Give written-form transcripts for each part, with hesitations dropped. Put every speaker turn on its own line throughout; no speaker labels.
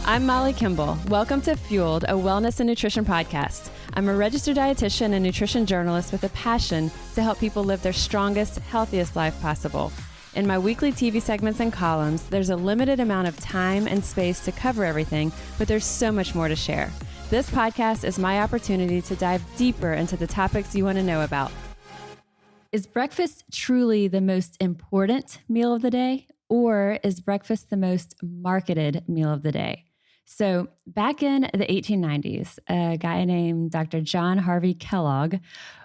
I'm Molly Kimball. Welcome to Fueled, a wellness and nutrition podcast. I'm a registered dietitian and nutrition journalist with a passion to help people live their strongest, healthiest life possible. In my weekly TV segments and columns, there's a limited amount of time and space to cover everything, but there's so much more to share. This podcast is my opportunity to dive deeper into the topics you want to know about. Is breakfast truly the most important meal of the day, or is breakfast the most marketed meal of the day? So back in the 1890s, a guy named Dr. John Harvey Kellogg,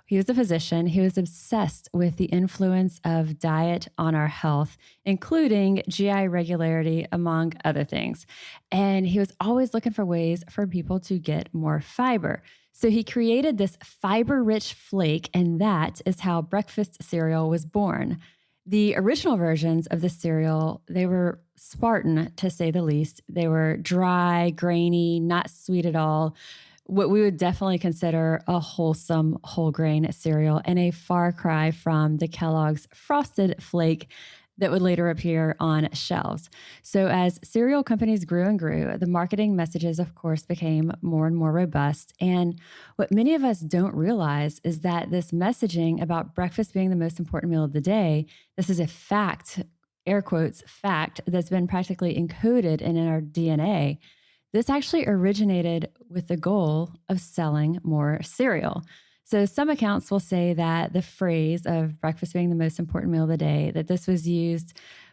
he was a physician. He was obsessed with the influence of diet on our health, including GI regularity, among other things. And he was always looking for ways for people to get more fiber. So he created this fiber-rich flake, and that is how breakfast cereal was born. The original versions of the cereal, they were Spartan, to say the least. They were dry, grainy, not sweet at all. What we would definitely consider a wholesome whole grain cereal, and a far cry from the Kellogg's Frosted Flake that would later appear on shelves. So as cereal companies grew and grew, the marketing messages, of course, became more and more robust. And what many of us don't realize is that this messaging about breakfast being the most important meal of the day, this is a fact, air quotes, fact, that's been practically encoded in our DNA. This actually originated with the goal of selling more cereal. So some accounts will say that the phrase of breakfast being the most important meal of the day, that this was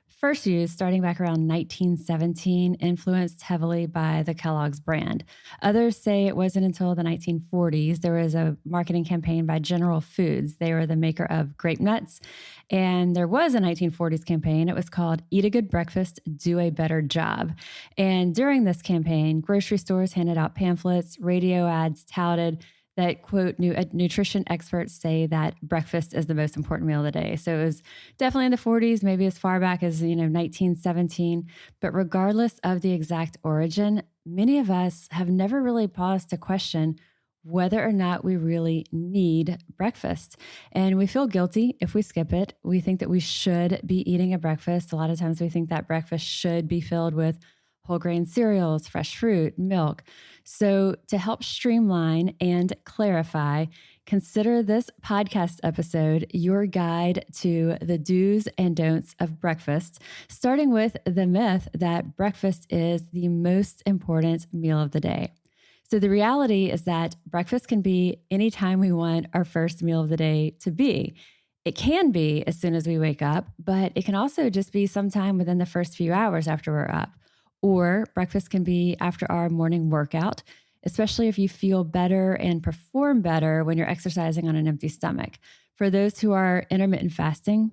first used starting back around 1917, influenced heavily by the Kellogg's brand. Others say it wasn't until the 1940s. There was a marketing campaign by General Foods. They were the maker of grape nuts. And there was a 1940s campaign. It was called Eat a Good Breakfast, Do a Better Job. And during this campaign, grocery stores handed out pamphlets, radio ads touted that, quote, nutrition experts say that breakfast is the most important meal of the day. So it was definitely in the 40s, maybe as far back as, 1917. But regardless of the exact origin, many of us have never really paused to question whether or not we really need breakfast. And we feel guilty if we skip it. We think that we should be eating a breakfast. A lot of times we think that breakfast should be filled with whole grain cereals, fresh fruit, milk. So to help streamline and clarify, consider this podcast episode your guide to the do's and don'ts of breakfast, starting with the myth that breakfast is the most important meal of the day. So the reality is that breakfast can be anytime we want our first meal of the day to be. It can be as soon as we wake up, but it can also just be sometime within the first few hours after we're up. Or breakfast can be after our morning workout, especially if you feel better and perform better when you're exercising on an empty stomach. For those who are intermittent fasting,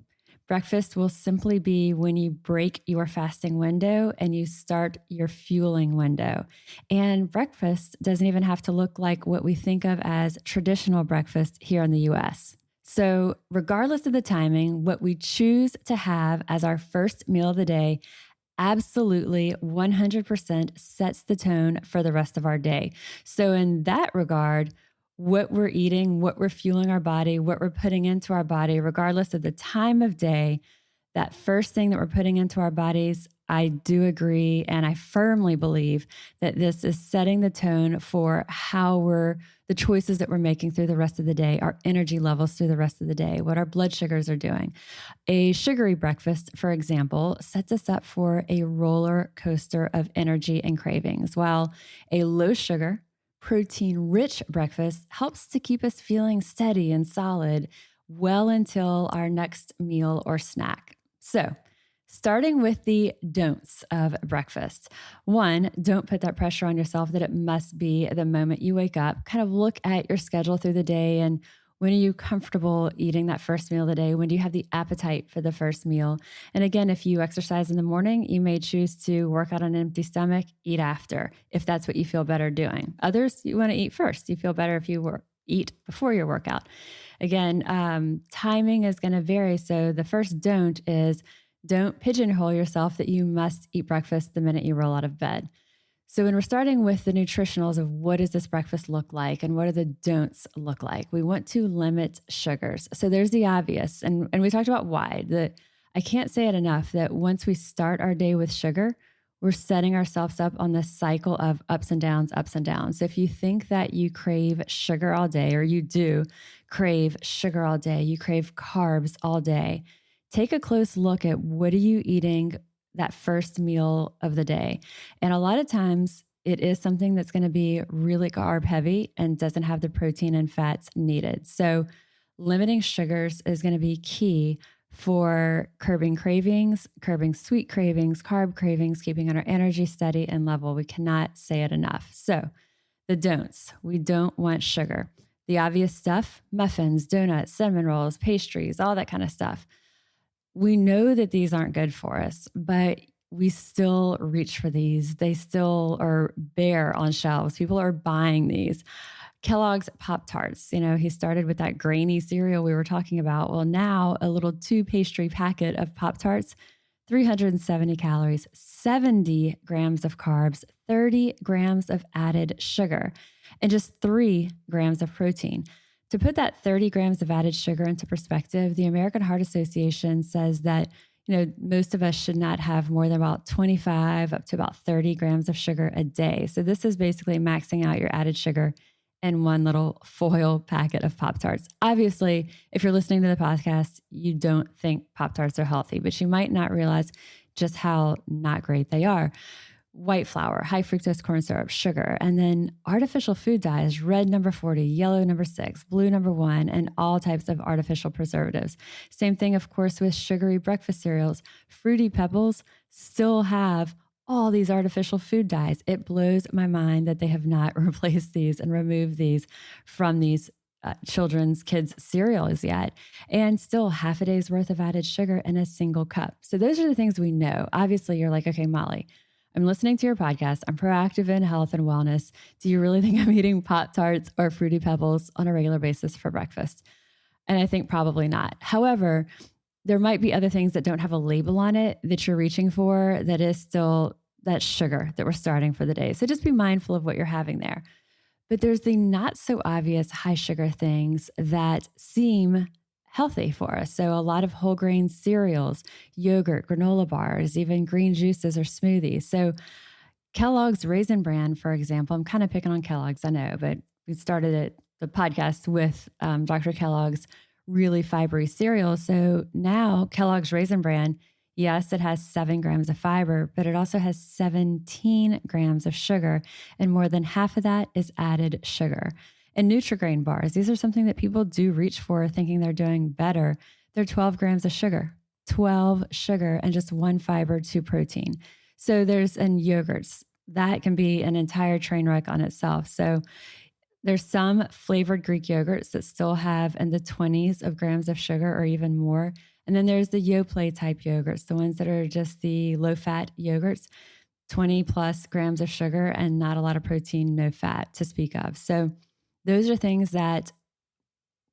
breakfast will simply be when you break your fasting window and you start your fueling window. And breakfast doesn't even have to look like what we think of as traditional breakfast here in the US. So regardless of the timing, what we choose to have as our first meal of the day absolutely 100% sets the tone for the rest of our day. So in that regard, what we're eating, what we're fueling our body, what we're putting into our body, regardless of the time of day, that first thing that we're putting into our bodies, I do agree, and I firmly believe that this is setting the tone for the choices that we're making through the rest of the day, our energy levels through the rest of the day, what our blood sugars are doing. A sugary breakfast, for example, sets us up for a roller coaster of energy and cravings, while a low sugar, protein-rich breakfast helps to keep us feeling steady and solid well until our next meal or snack. So, starting with the don'ts of breakfast. One, don't put that pressure on yourself that it must be the moment you wake up. Kind of look at your schedule through the day and when are you comfortable eating that first meal of the day? When do you have the appetite for the first meal? And again, if you exercise in the morning, you may choose to work out on an empty stomach, eat after, if that's what you feel better doing. Others, you want to eat first. You feel better if you eat before your workout. Again, timing is going to vary. So the first don't is don't pigeonhole yourself that you must eat breakfast the minute you roll out of bed. So when we're starting with the nutritionals of what does this breakfast look like and what do the don'ts look like, we want to limit sugars. So there's the obvious, and we talked about why. I can't say it enough that once we start our day with sugar, we're setting ourselves up on this cycle of ups and downs, ups and downs. So if you think that you crave sugar all day, or you do crave sugar all day, you crave carbs all day, take a close look at what are you eating that first meal of the day. And a lot of times it is something that's going to be really carb heavy and doesn't have the protein and fats needed. So limiting sugars is going to be key for curbing cravings, curbing sweet cravings, carb cravings, keeping our energy steady and level. We cannot say it enough. So the don'ts: we don't want sugar. The obvious stuff: muffins, donuts, cinnamon rolls, pastries, all that kind of stuff. We know that these aren't good for us, but we still reach for these. They still are bare on shelves. People are buying these. Kellogg's Pop-Tarts, he started with that grainy cereal we were talking about. Well, now a little 2 pastry packet of Pop-Tarts, 370 calories, 70 grams of carbs, 30 grams of added sugar, and just 3 grams of protein. To put that 30 grams of added sugar into perspective, the American Heart Association says that most of us should not have more than about 25 up to about 30 grams of sugar a day. So this is basically maxing out your added sugar in one little foil packet of Pop-Tarts. Obviously, if you're listening to the podcast, you don't think Pop-Tarts are healthy, but you might not realize just how not great they are. White flour, high fructose corn syrup, sugar, and then artificial food dyes: red number 40, yellow number 6, blue number 1, and all types of artificial preservatives. Same thing, of course, with sugary breakfast cereals. Fruity Pebbles still have all these artificial food dyes. It blows my mind that they have not replaced these and removed these from these kids' cereals yet. And still half a day's worth of added sugar in a single cup. So those are the things we know. Obviously, you're like, okay, Molly, I'm listening to your podcast. I'm proactive in health and wellness. Do you really think I'm eating Pop-Tarts or Fruity Pebbles on a regular basis for breakfast? And I think probably not. However, there might be other things that don't have a label on it that you're reaching for that is still that sugar that we're starting for the day. So just be mindful of what you're having there. But there's the not so obvious high sugar things that seem healthy for us. So a lot of whole grain cereals, yogurt, granola bars, even green juices or smoothies. So Kellogg's Raisin Bran, for example, I'm kind of picking on Kellogg's, I know, but we started the podcast with Dr. Kellogg's really fibery cereal. So now Kellogg's Raisin Bran, yes, it has 7 grams of fiber, but it also has 17 grams of sugar, and more than half of that is added sugar. And Nutri-Grain bars, these are something that people do reach for thinking they're doing better. They're 12 grams of sugar, 12 sugar, and just 1 fiber, 2 protein. So and yogurts, that can be an entire train wreck on itself. So there's some flavored Greek yogurts that still have in the 20s of grams of sugar or even more. And then there's the Yoplait type yogurts, the ones that are just the low-fat yogurts, 20 plus grams of sugar and not a lot of protein, no fat to speak of. So those are things that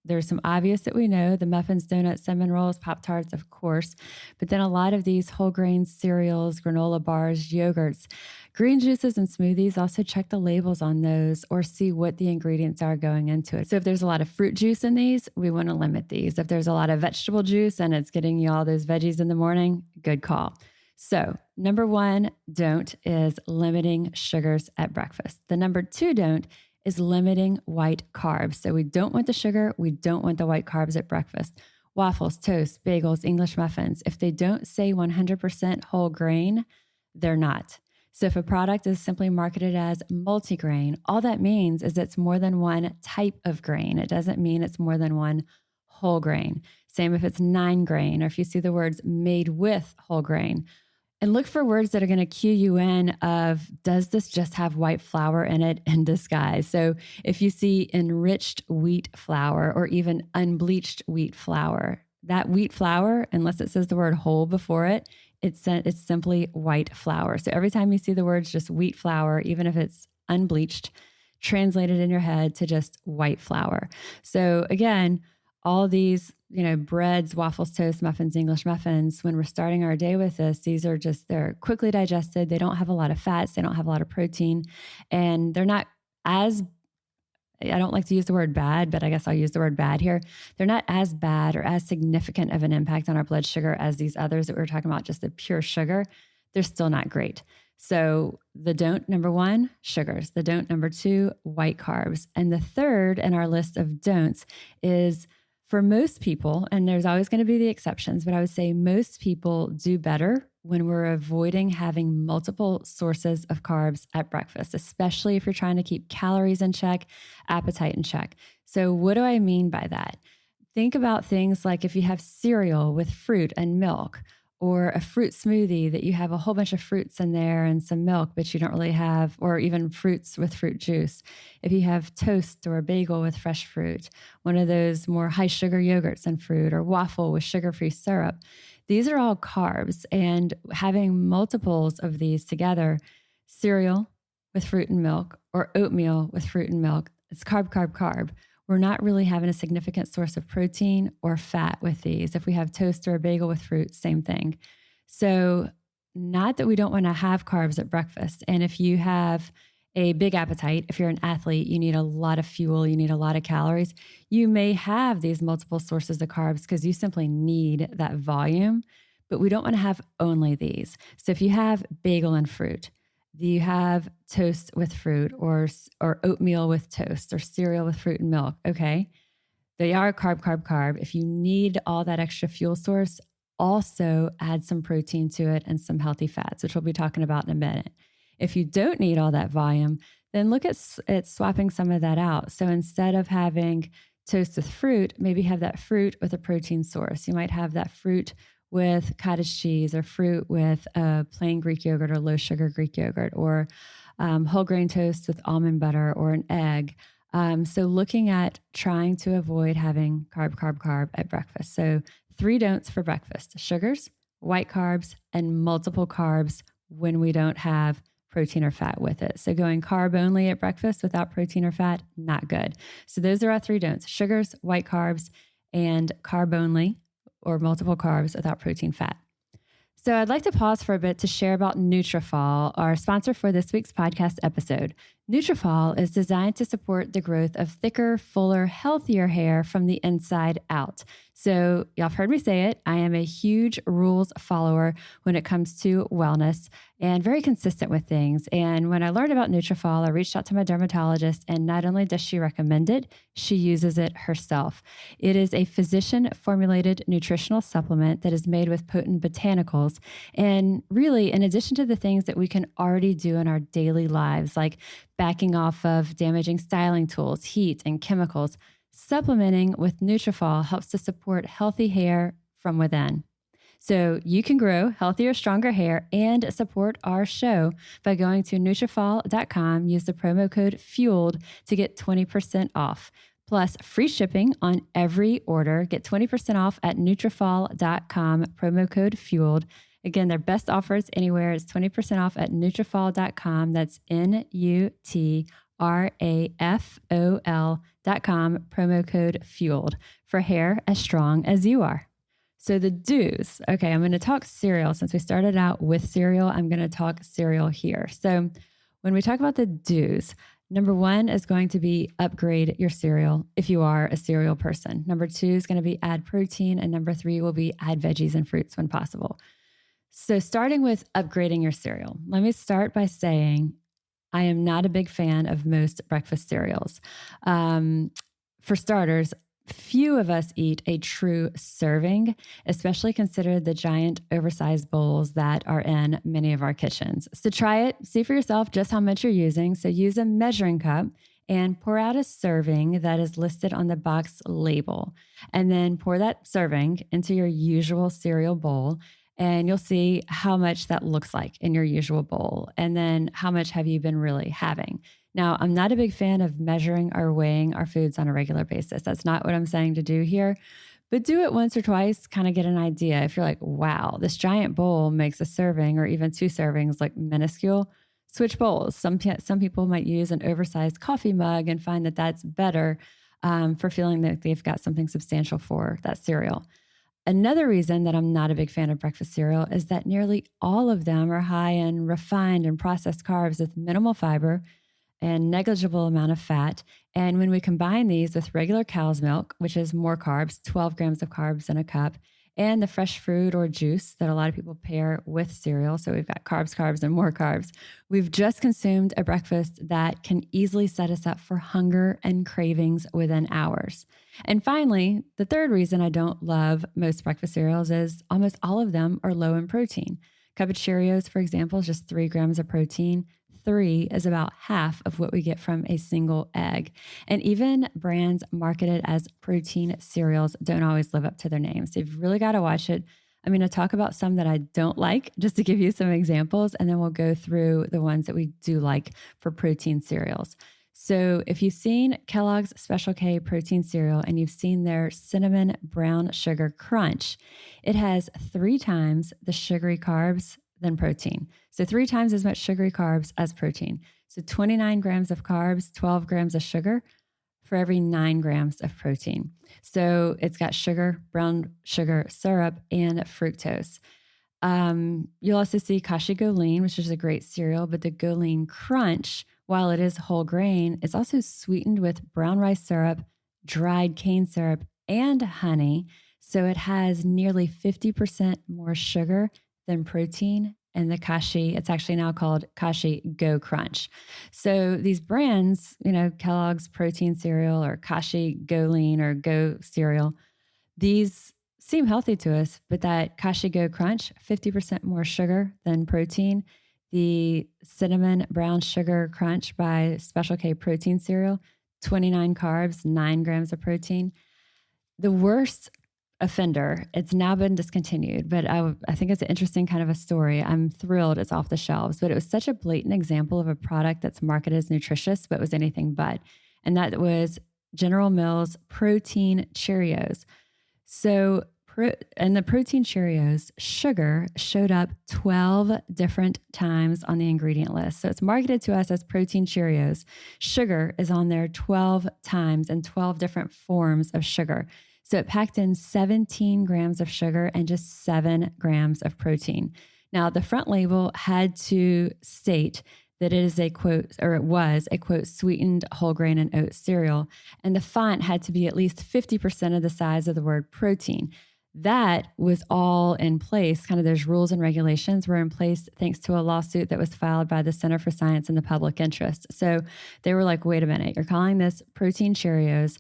there's some obvious that we know: the muffins, donuts, cinnamon rolls, Pop-Tarts, of course. But then a lot of these whole grain cereals, granola bars, yogurts, green juices, and smoothies, also check the labels on those or see what the ingredients are going into it. So if there's a lot of fruit juice in these, we want to limit these. If there's a lot of vegetable juice and it's getting you all those veggies in the morning, good call. So number 1 don't is limiting sugars at breakfast. The number 2 don't is limiting white carbs. So we don't want the sugar. We don't want the white carbs at breakfast. Waffles, toast, bagels, English muffins, if they don't say 100% whole grain, they're not. So if a product is simply marketed as multigrain, all that means is it's more than one type of grain. It doesn't mean it's more than one whole grain. Same if it's 9 grain, or if you see the words made with whole grain. And look for words that are going to cue you in of, does this just have white flour in it in disguise? So if you see enriched wheat flour or even unbleached wheat flour, that wheat flour, unless it says the word whole before it, it's simply white flour. So every time you see the words just wheat flour, even if it's unbleached, translate it in your head to just white flour. So again, all these, breads, waffles, toast, muffins, English muffins, when we're starting our day with this, they're quickly digested. They don't have a lot of fats. They don't have a lot of protein. And they're not as, I don't like to use the word bad, but I guess I'll use the word bad here. They're not as bad or as significant of an impact on our blood sugar as these others that we were talking about, just the pure sugar. They're still not great. So the don't number one, sugars. The don't number two, white carbs. And the third in our list of don'ts is for most people, and there's always going to be the exceptions, but I would say most people do better when we're avoiding having multiple sources of carbs at breakfast, especially if you're trying to keep calories in check, appetite in check. So what do I mean by that? Think about things like if you have cereal with fruit and milk, or a fruit smoothie that you have a whole bunch of fruits in there and some milk, but you don't really have, or even fruits with fruit juice. If you have toast or a bagel with fresh fruit, one of those more high sugar yogurts and fruit, or waffle with sugar-free syrup, these are all carbs. And having multiples of these together, cereal with fruit and milk, or oatmeal with fruit and milk, it's carb, carb, carb. We're not really having a significant source of protein or fat with these. If we have toast or a bagel with fruit, same thing. So not that we don't want to have carbs at breakfast. And if you have a big appetite, if you're an athlete, you need a lot of fuel, you need a lot of calories, you may have these multiple sources of carbs because you simply need that volume, but we don't want to have only these. So if you have bagel and fruit, do you have toast with fruit or oatmeal with toast or cereal with fruit and milk? Okay. They are carb, carb, carb. If you need all that extra fuel source, also add some protein to it and some healthy fats, which we'll be talking about in a minute. If you don't need all that volume, then look at swapping some of that out. So instead of having toast with fruit, maybe have that fruit with a protein source. You might have that fruit with cottage cheese, or fruit with plain Greek yogurt or low sugar Greek yogurt, or whole grain toast with almond butter, or an egg. So looking at trying to avoid having carb, carb, carb at breakfast. So 3 don'ts for breakfast: sugars, white carbs, and multiple carbs when we don't have protein or fat with it. So going carb only at breakfast without protein or fat, not good. So those are our 3 don'ts: sugars, white carbs, and carb only or multiple carbs without protein, fat. So I'd like to pause for a bit to share about Nutrafol, our sponsor for this week's podcast episode. Nutrafol is designed to support the growth of thicker, fuller, healthier hair from the inside out. So y'all have heard me say it. I am a huge rules follower when it comes to wellness and very consistent with things. And when I learned about Nutrafol, I reached out to my dermatologist, and not only does she recommend it, she uses it herself. It is a physician-formulated nutritional supplement that is made with potent botanicals. And really, in addition to the things that we can already do in our daily lives, like backing off of damaging styling tools, heat, and chemicals, supplementing with Nutrafol helps to support healthy hair from within. So you can grow healthier, stronger hair and support our show by going to Nutrafol.com. Use the promo code FUELED to get 20% off. Plus free shipping on every order. Get 20% off at Nutrafol.com, promo code FUELED. Again, their best offers anywhere is 20% off at Nutrafol.com. That's Nutrafol.com, promo code FUELED for hair as strong as you are. So the do's. Okay, I'm going to talk cereal. Since we started out with cereal, I'm going to talk cereal here. So when we talk about the do's, number 1 is going to be upgrade your cereal if you are a cereal person. Number 2 is going to be add protein. And number 3 will be add veggies and fruits when possible. So starting with upgrading your cereal, let me start by saying I am not a big fan of most breakfast cereals. For starters, few of us eat a true serving, especially consider the giant oversized bowls that are in many of our kitchens. So try it, see for yourself just how much you're using. So use a measuring cup and pour out a serving that is listed on the box label. And then pour that serving into your usual cereal bowl, and you'll see how much that looks like in your usual bowl. And then how much have you been really having? Now, I'm not a big fan of measuring or weighing our foods on a regular basis. That's not what I'm saying to do here, but do it once or twice, kind of get an idea. If you're like, wow, this giant bowl makes a serving or even 2 servings like minuscule, switch bowls. Some people might use an oversized coffee mug and find that that's better for feeling that they've got something substantial for that cereal. Another reason that I'm not a big fan of breakfast cereal is that nearly all of them are high in refined and processed carbs with minimal fiber and negligible amount of fat. And when we combine these with regular cow's milk, which is more carbs, 12 grams of carbs in a cup, and the fresh fruit or juice that a lot of people pair with cereal. So we've got carbs, carbs, and more carbs. We've just consumed a breakfast that can easily set us up for hunger and cravings within hours. And finally, the third reason I don't love most breakfast cereals is almost all of them are low in protein. A cup of Cheerios, for example, is just 3 grams of protein. 3 is about half of what we get from a single egg. And even brands marketed as protein cereals don't always live up to their names. So you've really got to watch it. I'm going to talk about some that I don't like just to give you some examples, and then we'll go through the ones that we do like for protein cereals. So if you've seen Kellogg's Special K protein cereal and you've seen their cinnamon brown sugar crunch, it has 3 times the sugary carbs than protein. So 3 times as much sugary carbs as protein. So 29 grams of carbs, 12 grams of sugar for every 9 grams of protein. So it's got sugar, brown sugar syrup, and fructose. You'll also see Kashi Go Lean, which is a great cereal, but the Go Lean Crunch, while it is whole grain, is also sweetened with brown rice syrup, dried cane syrup, and honey. So it has nearly 50% more sugar than protein. And the Kashi, it's actually now called Kashi Go Crunch. So these brands, Kellogg's protein cereal or Kashi Go Lean or Go cereal, these seem healthy to us, but that Kashi Go Crunch, 50% more sugar than protein. The cinnamon brown sugar crunch by Special K protein cereal, 29 carbs, 9 grams of protein. The worst offender, it's now been discontinued, but I think it's an interesting kind of a story. I'm thrilled it's off the shelves, but it was such a blatant example of a product that's marketed as nutritious, but was anything but. And that was General Mills Protein Cheerios. So, in the Protein Cheerios, sugar showed up 12 different times on the ingredient list. So it's marketed to us as Protein Cheerios. Sugar is on there 12 times in 12 different forms of sugar. So it packed in 17 grams of sugar and just 7 grams of protein. Now, the front label had to state that it is a quote, or it was a quote, sweetened whole grain and oat cereal. And the font had to be at least 50% of the size of the word protein. That was all in place. Kind of those rules and regulations were in place thanks to a lawsuit that was filed by the Center for Science and the Public Interest. So they were like, wait a minute, you're calling this Protein Cheerios.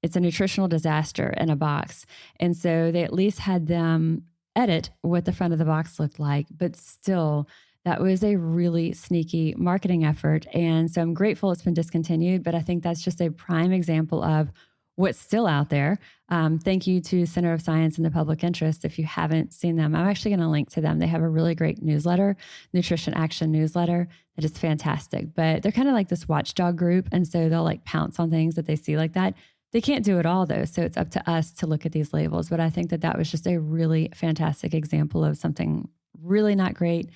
It's a nutritional disaster in a box. And so they at least had them edit what the front of the box looked like, but still, that was a really sneaky marketing effort. And so I'm grateful it's been discontinued, but I think that's just a prime example of what's still out there. Thank you to Center of Science and the Public Interest. If you haven't seen them, I'm actually going to link to them. They have a really great newsletter, Nutrition Action newsletter, that is fantastic. But they're kind of like this watchdog group. And so they'll like pounce on things that they see like that. They can't do it all though. So it's up to us to look at these labels. But I think that was just a really fantastic example of something really not great.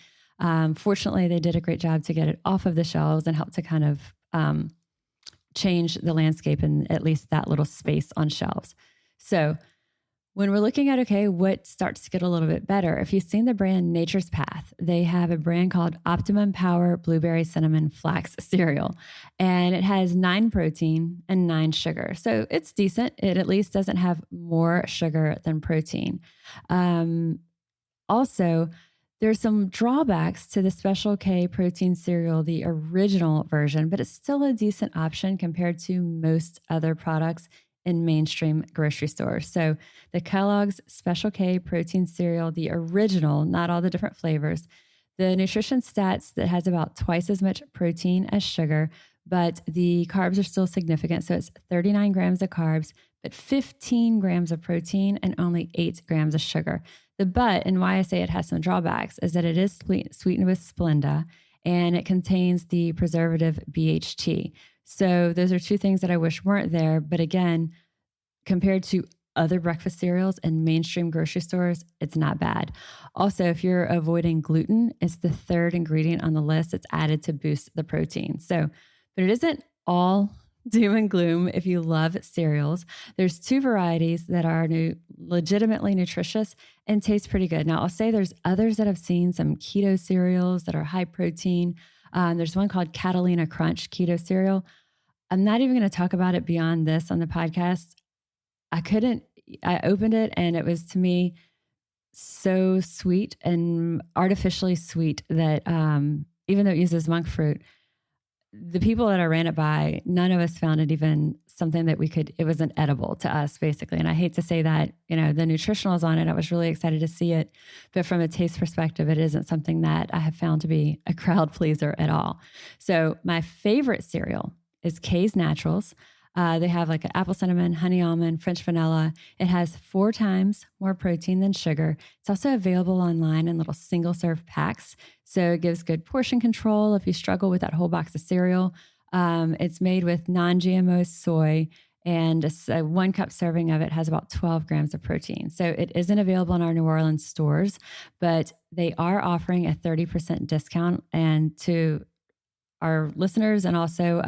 Fortunately, they did a great job to get it off of the shelves and help to kind of change the landscape in at least that little space on shelves. So when we're looking at, okay, what starts to get a little bit better, if you've seen the brand Nature's Path, they have a brand called Optimum Power Blueberry Cinnamon Flax Cereal, and it has 9 protein and 9 sugar. So it's decent. It at least doesn't have more sugar than protein. Also, there's some drawbacks to the Special K protein cereal, the original version, but it's still a decent option compared to most other products in mainstream grocery stores. So the Kellogg's Special K protein cereal, the original, not all the different flavors, the nutrition stats that has about twice as much protein as sugar, but the carbs are still significant. So it's 39 grams of carbs, but 15 grams of protein and only 8 grams of sugar. The but, and why I say it has some drawbacks, is that it is sweetened with Splenda and it contains the preservative BHT. So those are 2 things that I wish weren't there. But again, compared to other breakfast cereals in mainstream grocery stores, it's not bad. Also, if you're avoiding gluten, it's the 3rd ingredient on the list. It's added to boost the protein. So, but it isn't all doom and gloom if you love cereals. There's 2 varieties that are legitimately nutritious and taste pretty good. Now, I'll say there's others that I've seen, some keto cereals that are high protein. There's one called Catalina Crunch keto cereal. I'm not even going to talk about it beyond this on the podcast. I opened it and it was, to me, so sweet and artificially sweet that even though it uses monk fruit, the people that I ran it by, none of us found it even something that it wasn't edible to us, basically. And I hate to say that, the nutritionals on it, I was really excited to see it. But from a taste perspective, it isn't something that I have found to be a crowd pleaser at all. So my favorite cereal is K's Naturals. They have like an apple cinnamon, honey almond, French vanilla. It has 4 times more protein than sugar. It's also available online in little single serve packs. So it gives good portion control if you struggle with that whole box of cereal. It's made with non-GMO soy, and a 1 cup serving of it has about 12 grams of protein. So it isn't available in our New Orleans stores, but they are offering a 30% discount. And to our listeners and also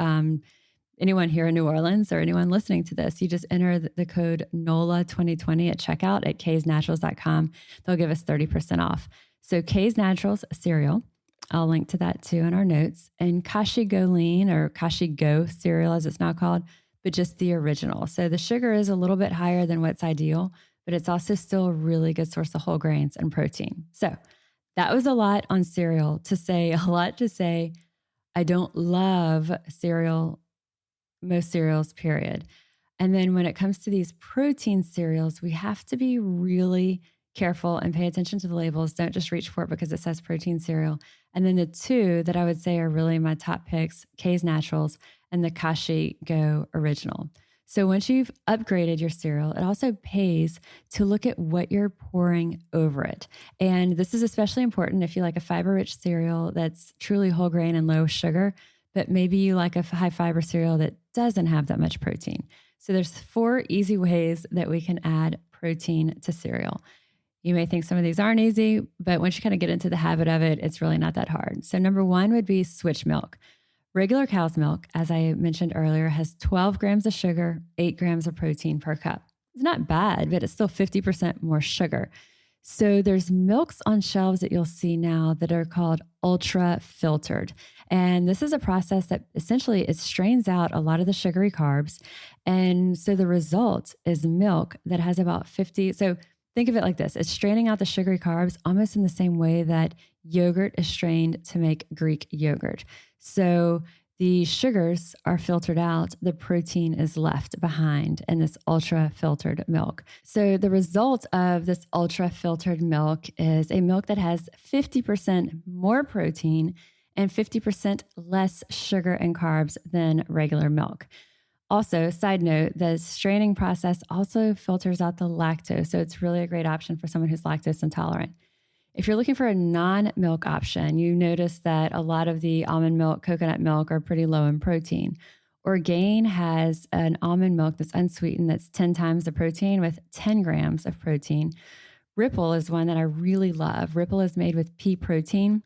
anyone here in New Orleans or anyone listening to this, you just enter the code NOLA 2020 at checkout at ksnaturals.com. They'll give us 30% off. So K's Naturals cereal, I'll link to that too in our notes, and Kashi Go Lean or Kashi Go cereal as it's now called, but just the original. So the sugar is a little bit higher than what's ideal, but it's also still a really good source of whole grains and protein. So that was a lot on cereal to say, I don't love cereal, most cereals, period. And then when it comes to these protein cereals, we have to be really careful and pay attention to the labels. Don't just reach for it because it says protein cereal. And then the 2 that I would say are really my top picks, K's Naturals and the Kashi Go Original. So once you've upgraded your cereal, it also pays to look at what you're pouring over it. And this is especially important if you like a fiber-rich cereal that's truly whole grain and low sugar, but maybe you like a high fiber cereal that doesn't have that much protein. So there's 4 easy ways that we can add protein to cereal. You may think some of these aren't easy, but once you kind of get into the habit of it, it's really not that hard. So number 1 would be switch milk. Regular cow's milk, as I mentioned earlier, has 12 grams of sugar, 8 grams of protein per cup. It's not bad, but it's still 50% more sugar. So there's milks on shelves that you'll see now that are called ultra filtered. And this is a process that essentially it strains out a lot of the sugary carbs. And so the result is milk that has about 50. So think of it like this. It's straining out the sugary carbs almost in the same way that yogurt is strained to make Greek yogurt. So the sugars are filtered out, the protein is left behind in this ultra filtered milk. So the result of this ultra filtered milk is a milk that has 50% more protein and 50% less sugar and carbs than regular milk. Also, side note, the straining process also filters out the lactose. So it's really a great option for someone who's lactose intolerant. If you're looking for a non-milk option, you notice that a lot of the almond milk, coconut milk are pretty low in protein. Orgain has an almond milk that's unsweetened that's 10 times the protein with 10 grams of protein. Ripple is one that I really love. Ripple is made with pea protein.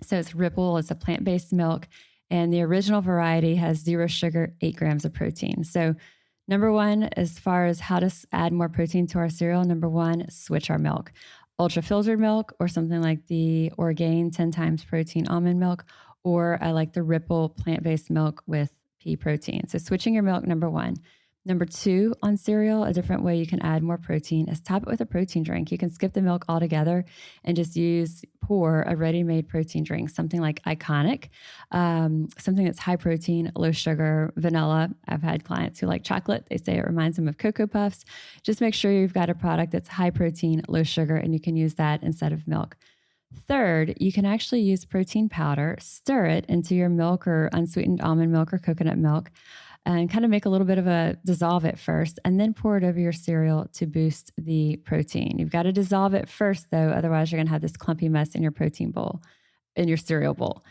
So it's Ripple, it's a plant-based milk, and the original variety has 0 sugar, 8 grams of protein. So number 1, as far as how to add more protein to our cereal, number 1, switch our milk. Ultra filtered milk or something like the Orgain 10 times protein almond milk, or I like the Ripple plant-based milk with pea protein. So switching your milk, number 1. Number 2 on cereal, a different way you can add more protein is top it with a protein drink. You can skip the milk altogether and just pour a ready-made protein drink, something like Iconic, something that's high protein, low sugar, vanilla. I've had clients who like chocolate. They say it reminds them of Cocoa Puffs. Just make sure you've got a product that's high protein, low sugar, and you can use that instead of milk. Third, you can actually use protein powder, stir it into your milk or unsweetened almond milk or coconut milk, and kind of make a little bit of a dissolve it first, and then pour it over your cereal to boost the protein. You've got to dissolve it first, though. Otherwise, you're going to have this clumpy mess in your protein bowl, in your cereal bowl.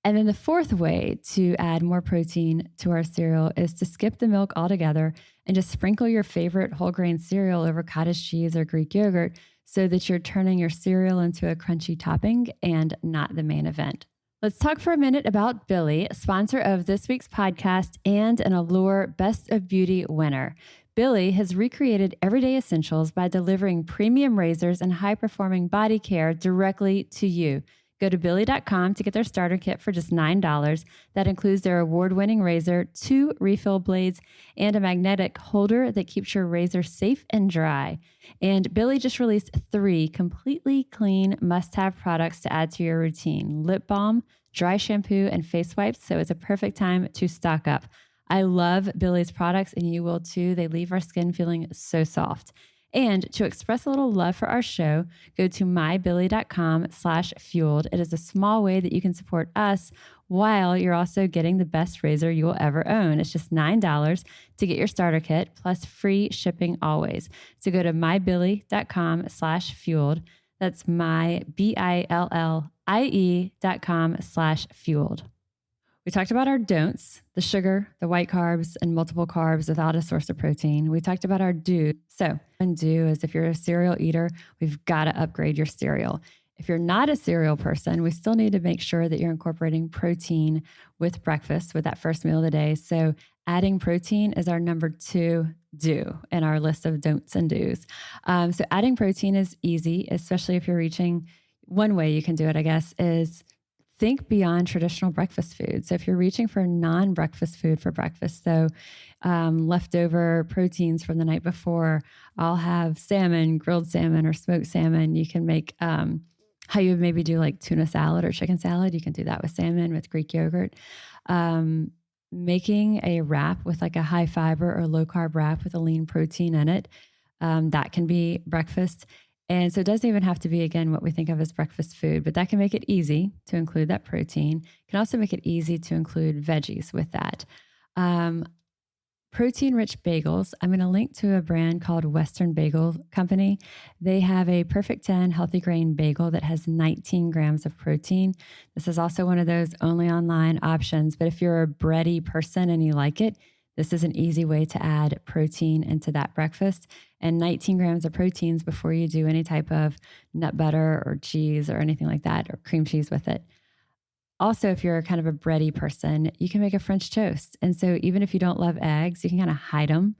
And then the 4th way to add more protein to our cereal is to skip the milk altogether and just sprinkle your favorite whole grain cereal over cottage cheese or Greek yogurt so that you're turning your cereal into a crunchy topping and not the main event. Let's talk for a minute about Billy, sponsor of this week's podcast and an Allure Best of Beauty winner. Billy has recreated everyday essentials by delivering premium razors and high-performing body care directly to you. Go to Billy.com to get their starter kit for just $9. That includes their award-winning razor, 2 refill blades, and a magnetic holder that keeps your razor safe and dry. And Billy just released 3 completely clean must-have products to add to your routine: lip balm, dry shampoo, and face wipes. So it's a perfect time to stock up. I love Billy's products, and you will too. They leave our skin feeling so soft. And to express a little love for our show, go to mybilly.com/fueled. It is a small way that you can support us while you're also getting the best razor you will ever own. It's just $9 to get your starter kit, plus free shipping always. So go to mybilly.com/fueled. That's mybillie.com/fueled. We talked about our don'ts, the sugar, the white carbs, and multiple carbs without a source of protein. We talked about our do. So, one do is if you're a cereal eater, we've got to upgrade your cereal. If you're not a cereal person, we still need to make sure that you're incorporating protein with breakfast, with that first meal of the day. So, adding protein is our number 2 do in our list of don'ts and do's. So, adding protein is easy, especially if you're reaching. One way you can do it, I guess, is think beyond traditional breakfast food. So if you're reaching for non-breakfast food for breakfast, so leftover proteins from the night before, I'll have salmon, grilled salmon or smoked salmon. You can make how you would maybe do like tuna salad or chicken salad. You can do that with salmon, with Greek yogurt. Making a wrap with like a high fiber or low carb wrap with a lean protein in it. That can be breakfast. And so it doesn't even have to be, again, what we think of as breakfast food, but that can make it easy to include that protein. It can also make it easy to include veggies with that. Protein-rich bagels. I'm going to link to a brand called Western Bagel Company. They have a Perfect 10 healthy grain bagel that has 19 grams of protein. This is also one of those only online options, but if you're a bready person and you like it, this is an easy way to add protein into that breakfast, and 19 grams of proteins before you do any type of nut butter or cheese or anything like that, or cream cheese with it. Also, if you're kind of a bready person, you can make a French toast. And so even if you don't love eggs, you can kind of hide them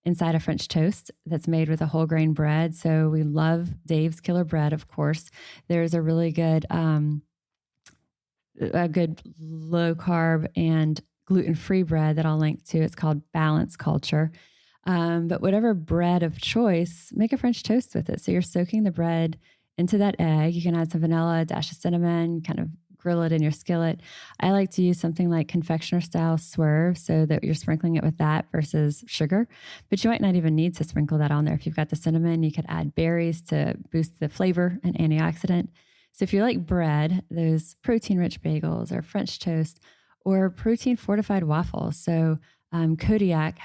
inside a French toast that's made with a whole grain bread. So we love Dave's Killer Bread, of course. There's a really good low carb and gluten-free bread that I'll link to. It's called Balance Culture. But whatever bread of choice, make a French toast with it. So you're soaking the bread into that egg. You can add some vanilla, a dash of cinnamon, kind of grill it in your skillet. I like to use something like confectioner style swerve so that you're sprinkling it with that versus sugar. But you might not even need to sprinkle that on there. If you've got the cinnamon, you could add berries to boost the flavor and antioxidant. So if you like bread, those protein-rich bagels or French toast, or protein fortified waffles. So Kodiak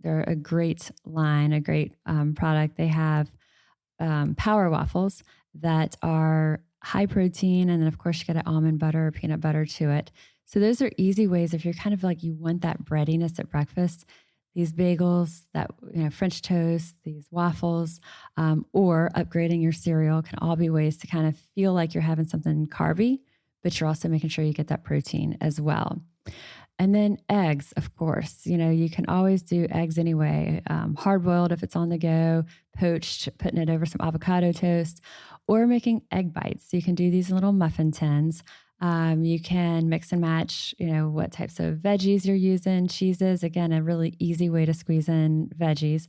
they're a great line, a great product. They have power waffles that are high protein. And then of course you get an almond butter or peanut butter to it. So those are easy ways if you're kind of like, you want that breadiness at breakfast, these bagels, that French toast, these waffles, or upgrading your cereal can all be ways to kind of feel like you're having something carby, but you're also making sure you get that protein as well. And then eggs, of course, you can always do eggs anyway, hard boiled if it's on the go, poached, putting it over some avocado toast, or making egg bites. So you can do these in little muffin tins. You can mix and match, what types of veggies you're using, cheeses. Again, a really easy way to squeeze in veggies.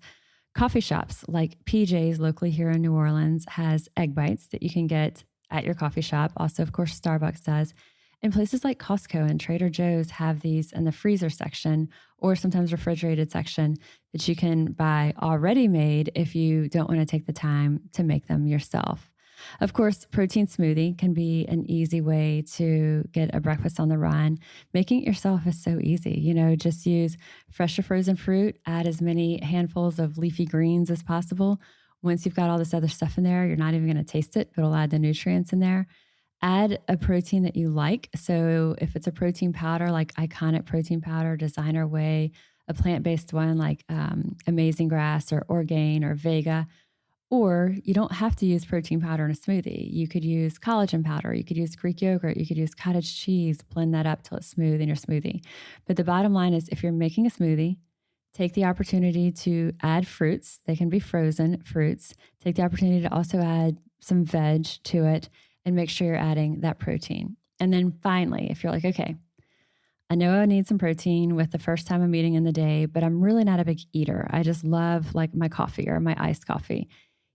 Coffee shops like PJ's locally here in New Orleans has egg bites that you can get at your coffee shop. Also, of course, Starbucks does. And places like Costco and Trader Joe's have these in the freezer section or sometimes refrigerated section that you can buy already made if you don't want to take the time to make them yourself. Of course, protein smoothie can be an easy way to get a breakfast on the run. Making it yourself is so easy. Just use fresh or frozen fruit, add as many handfuls of leafy greens as possible. Once you've got all this other stuff in there, you're not even going to taste it, but it'll add the nutrients in there. Add a protein that you like. So if it's a protein powder, like Iconic Protein Powder, Designer Whey, a plant-based one like Amazing Grass or Orgain or Vega, or you don't have to use protein powder in a smoothie. You could use collagen powder. You could use Greek yogurt. You could use cottage cheese, blend that up till it's smooth in your smoothie. But the bottom line is if you're making a smoothie, take the opportunity to add fruits. They can be frozen fruits. Take the opportunity to also add some veg to it. and make sure you're adding that protein. And then finally, if you're like, okay, I know I need some protein with the first time I'm eating in the day, but I'm really not a big eater. I just love like my coffee or my iced coffee.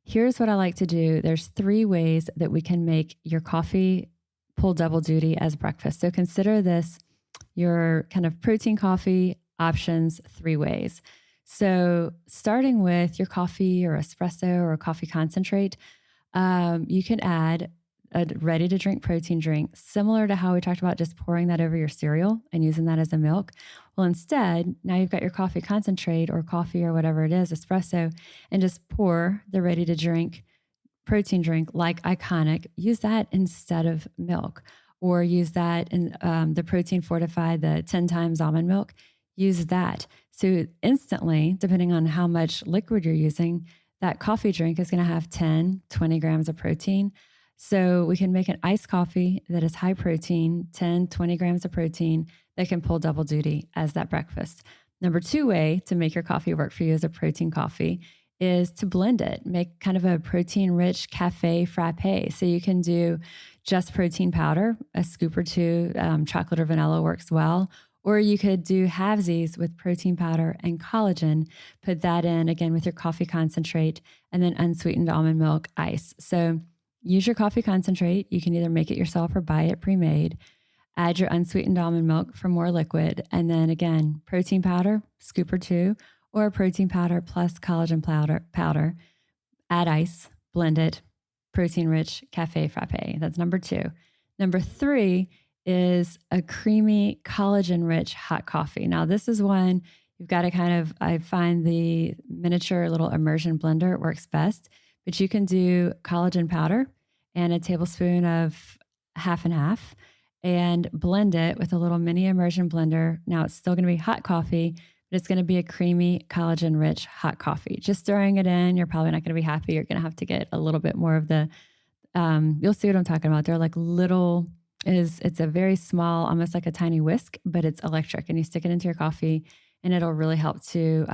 Here's what I like to do. There's 3 ways that we can make your coffee pull double duty as breakfast. So consider this your kind of protein coffee options 3 ways. So starting with your coffee or espresso or a coffee concentrate, you can add a ready to drink protein drink, similar to how we talked about just pouring that over your cereal and using that as a milk. Well, instead, now you've got your coffee concentrate or coffee or whatever it is, espresso, and just pour the ready to drink protein drink like Iconic. Use that instead of milk, or use that in the protein fortified, the 10 times almond milk. Use that. So instantly, depending on how much liquid you're using, that coffee drink is going to have 10, 20 grams of protein. So we can make an iced coffee that is high protein, 10, 20 grams of protein that can pull double duty as that breakfast. Number 2 way to make your coffee work for you as a protein coffee is to blend it, make kind of a protein rich cafe frappe. So you can do just protein powder, a scoop or 2, chocolate or vanilla works well. Or you could do halvesies with protein powder and collagen, put that in again with your coffee concentrate, and then unsweetened almond milk ice. So use your coffee concentrate. You can either make it yourself or buy it pre-made. Add your unsweetened almond milk for more liquid. And then again, protein powder, scoop or 2, or protein powder plus collagen powder. Add ice, blend it, protein rich cafe frappe. That's number 2. Number 3 is a creamy collagen rich hot coffee. Now this is one you've got to I find the miniature little immersion blender works best, but you can do collagen powder and a tablespoon of half and half and blend it with a little mini immersion blender. Now it's still going to be hot coffee, but it's going to be a creamy collagen rich hot coffee. Just stirring it in, you're probably not going to be happy. You're going to have to get a little bit more of the, you'll see what I'm talking about. They're like it's a very small, almost like a tiny whisk, but it's electric, and you stick it into your coffee and it'll really help to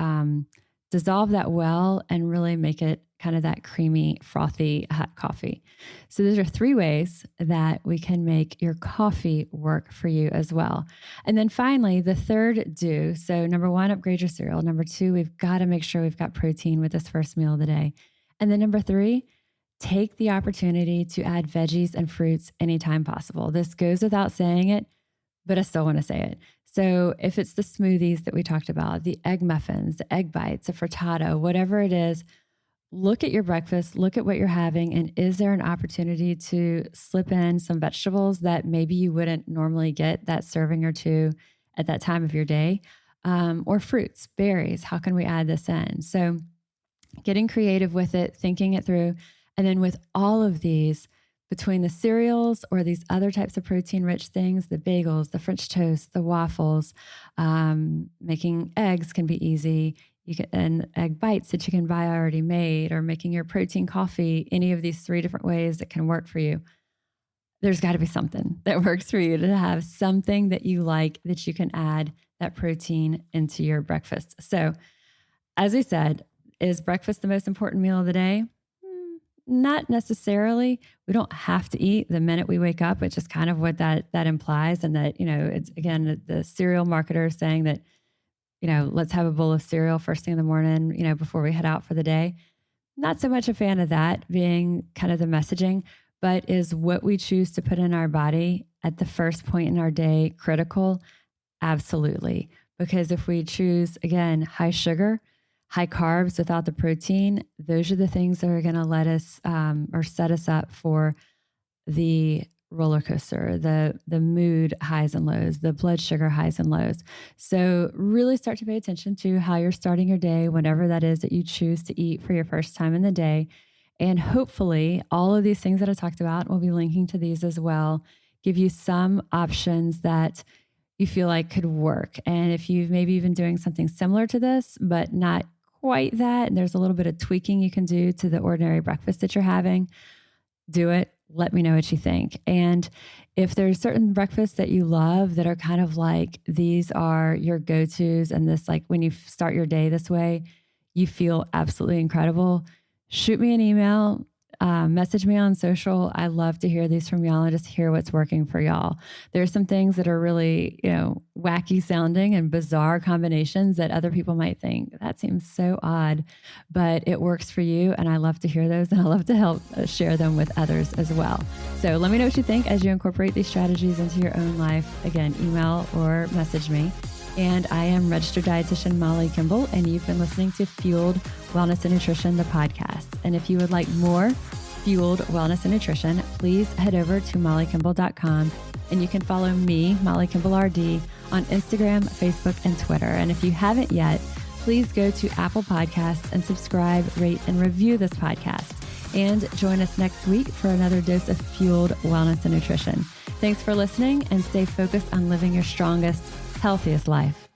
dissolve that well and really make it kind of that creamy, frothy, hot coffee. So those are 3 ways that we can make your coffee work for you as well. And then finally, the third do. So number 1, upgrade your cereal. Number 2, we've got to make sure we've got protein with this first meal of the day. And then number 3, take the opportunity to add veggies and fruits anytime possible. This goes without saying it, but I still want to say it. So if it's the smoothies that we talked about, the egg muffins, the egg bites, a frittata, whatever it is, look at your breakfast, look at what you're having, and is there an opportunity to slip in some vegetables that maybe you wouldn't normally get that serving or 2 at that time of your day, or fruits, berries, how can we add this in? So getting creative with it, thinking it through. And then with all of these, between the cereals or these other types of protein-rich things, the bagels, the French toast, the waffles, making eggs can be easy. And egg bites that you can buy already made, or making your protein coffee, any of these 3 different ways that can work for you. There's got to be something that works for you, to have something that you like that you can add that protein into your breakfast. So as we said, is breakfast the most important meal of the day? Not necessarily. We don't have to eat the minute we wake up, which is kind of what that implies. And that, it's again, the cereal marketer saying that, let's have a bowl of cereal first thing in the morning, before we head out for the day. Not so much a fan of that being kind of the messaging, but is what we choose to put in our body at the first point in our day critical? Absolutely. Because if we choose, again, high sugar, high carbs without the protein, those are the things that are going to let us or set us up for the roller coaster, the mood highs and lows, the blood sugar highs and lows. So really start to pay attention to how you're starting your day, whatever that is that you choose to eat for your first time in the day. And hopefully all of these things that I talked about, we'll be linking to these as well, give you some options that you feel like could work. And if you've maybe been doing something similar to this, but not quite that, and there's a little bit of tweaking you can do to the ordinary breakfast that you're having, do it. Let me know what you think. And if there's certain breakfasts that you love that are kind of like, these are your go-tos, and this, like when you start your day this way, you feel absolutely incredible, shoot me an email. Message me on social. I love to hear these from y'all and just hear what's working for y'all. There's some things that are really, wacky sounding and bizarre combinations that other people might think that seems so odd, but it works for you. And I love to hear those, and I love to help share them with others as well. So let me know what you think as you incorporate these strategies into your own life. Again, email or message me. And I am registered dietitian Molly Kimball, and you've been listening to Fueled Wellness and Nutrition, the podcast. And if you would like more Fueled Wellness and Nutrition, please head over to mollykimball.com, and you can follow me, Molly Kimball RD, on Instagram, Facebook, and Twitter. And if you haven't yet, please go to Apple Podcasts and subscribe, rate, and review this podcast. And join us next week for another dose of Fueled Wellness and Nutrition. Thanks for listening, and stay focused on living your strongest, healthiest life.